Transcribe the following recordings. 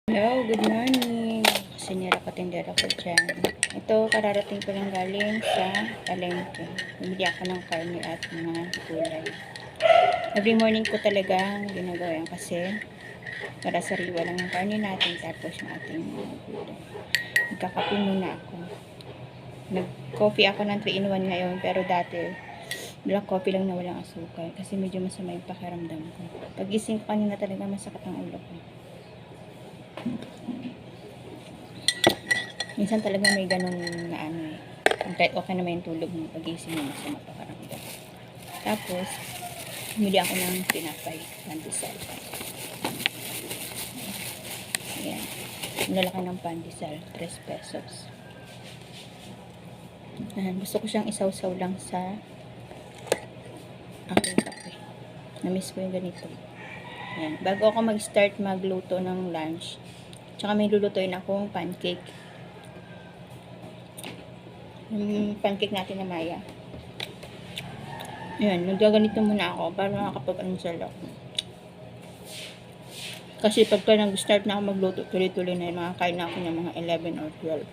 Hello, good morning. Sinira ko tindera ko dyan. Ito, kararating ko lang galing sa palengke. Bumili ako ng karne at mga gulay. Every morning ko talagang ginagawa yan kasi para sariwa lang yung karne natin tapos yung ating mga gulay. Nagkakape muna ako. Nag-coffee ako ng 3-in-1 ngayon pero dati black coffee lang na walang asukal kasi medyo masama yung pakiramdam ko. Pagising ko kanina talaga masakit ang ulo ko. Minsan talaga may ganun na ano eh. Kahit okay naman yung tulog mo, pagising mo masama pakiramdam. Tapos, bumili ako ng tinapay, pandesal. Ayan. Lalaki ng pandesal, 3 pesos. Ayan. Gusto ko siyang isawsaw lang sa aking kape. Namiss ko yung ganito. Ayan. Bago ako mag-start magluto ng lunch, tsaka may lulutuin akong pancake. Yung pancake natin na Maya. Ayan, nagaganito muna ako para makakapag-answer ako. Kasi pagka nag-start na ako magluto, tuloy-tuloy na yung makakain na ako ng mga 11 or 12.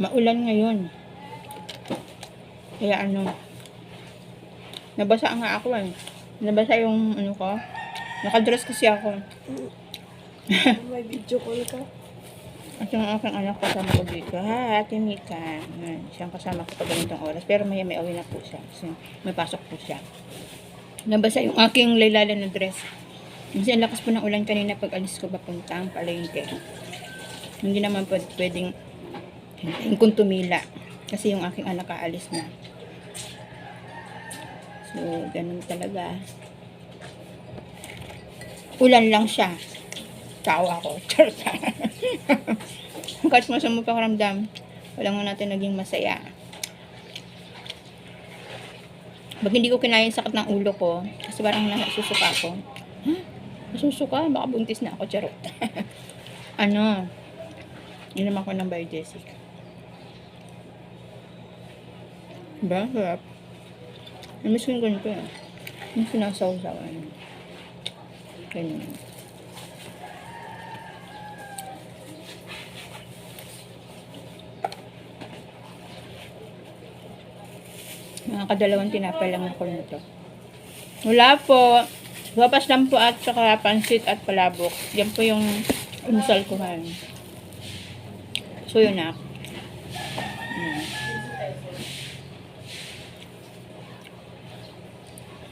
Maulan ngayon. Kaya nabasa nga ako eh. Nabasa yung ko. Nakadress kasi ako. May video call ka? At yung aking anak kasama ko dito. Ha, Ate Mika. Siyang kasama ko pag ganitong oras. Pero may uwi na po siya. Kasi may pasok po siya. Nabasa yung aking laylala na dress. Kasi ang lakas po ng ulan kanina pag alis ko papunta ang palengke. Hindi naman pwedeng kung tumila. Kasi yung aking anak aalis na. So, ganun talaga. Ulan lang siya. Tao ako. Kahit masama pakiramdam, wala nga natin naging masaya. Pag hindi ko kinaya yung sakit ng ulo ko, kasi parang nasusuka ako. Nasusuka? Baka buntis na ako. Charot. Inom ako ng Biogesic. Diba? Sarap. Namiss ko yung ganito eh. Yung sinasaw-sawan. Ganyan. Mga kadalawang tinapay lang ako nito. Wala po. Gapas lang po at saka pansit at palabok. Yan po yung umusal ko ngayon. So yun na.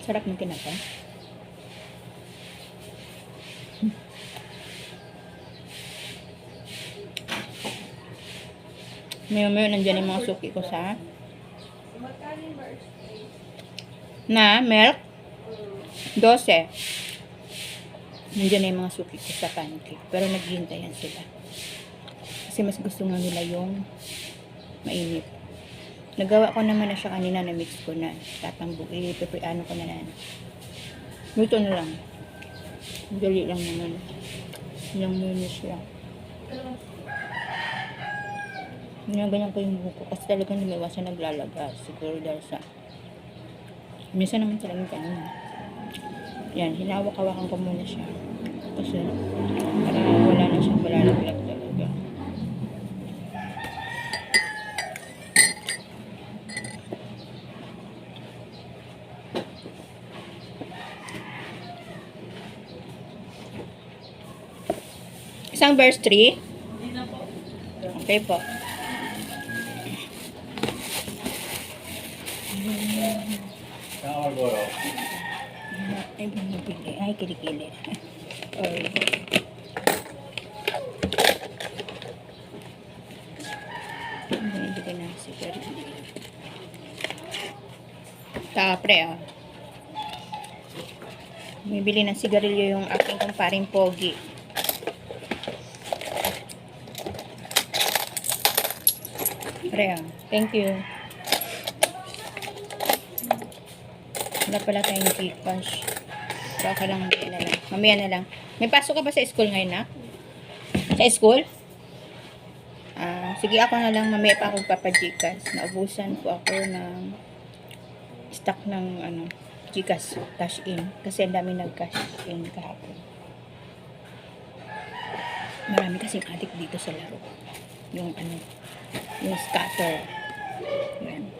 Sarap ng tinapay. Mayo-mayo nandiyan yung mga suki ko sa na milk 12. Nandiyan na yung mga suki ko sa pancake. Pero naghihintayan sila. Kasi mas gusto nga nila yung mainit. Nagawa ko naman na siya kanina, na mix ko na. Tatangbuin, ano ko na lang. Luto na lang. Dali lang naman. Ilang minutes lang. Ganyan ko yung buko. Kasi talagang lumiwasan naglalagas. Siguro dahil sa minsan naman talagang ganun. Yan, hinawak-hawakan ko muna siya. Kasi para wala na siyang malalaglag talaga. Isang verse 3? Okay po. Ay, bumibili. Ay, kilikili. Bumibili na si Perdi. Tapre, bumibili ng sigarilyo yung aking kumparing Pogi. Pre, thank you. Wala pala tayong Gcash. Baka lang, mamaya na lang. May pasok ka ba sa school ngayon na? Sa school? Sige ako na lang, mamaya pa akong papa-Gcash. Naubusan po ako ng stock ng Gcash, cash in. Kasi ang dami nag-cash in kahapon. Marami kasing addict dito sa laro. Yung yung scatter. Yan.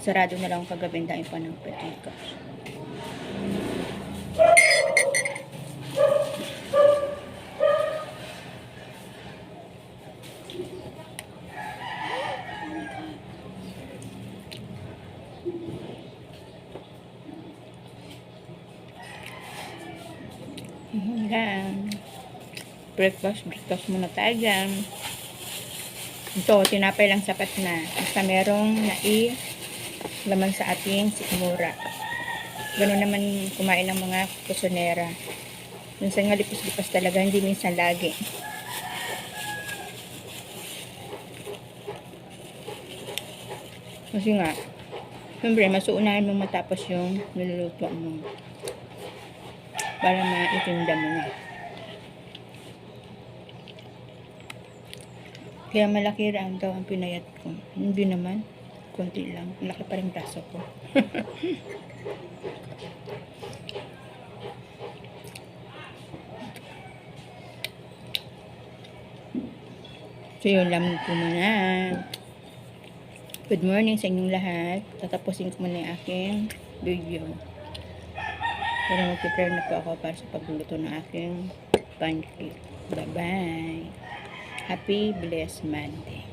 Sarado na lang kagabi, dahil pa ng Gcash. Yan. Breakfast muna tayo dyan. Ito, tinapay lang sapat na. Basta merong laman sa ating sikmura. Ganun naman kumain ng mga kusonera. Minsan nga lipas-lipas talaga, hindi minsan lagi. Kasi nga, siyempre, mas uunahin mo matapos yung niluluto mo. Para maitinda mo na. Kaya malaki lang daw ang pinayat ko. Hindi naman. Kunti lang. Laki pa rin braso ko. So yun lang po muna. Good morning sa inyong lahat. Tatapusin ko muna yung aking video. Pero mag-prepare na po ako para sa pagluluto ng aking pancake. Bye-bye. Happy Blessed Monday.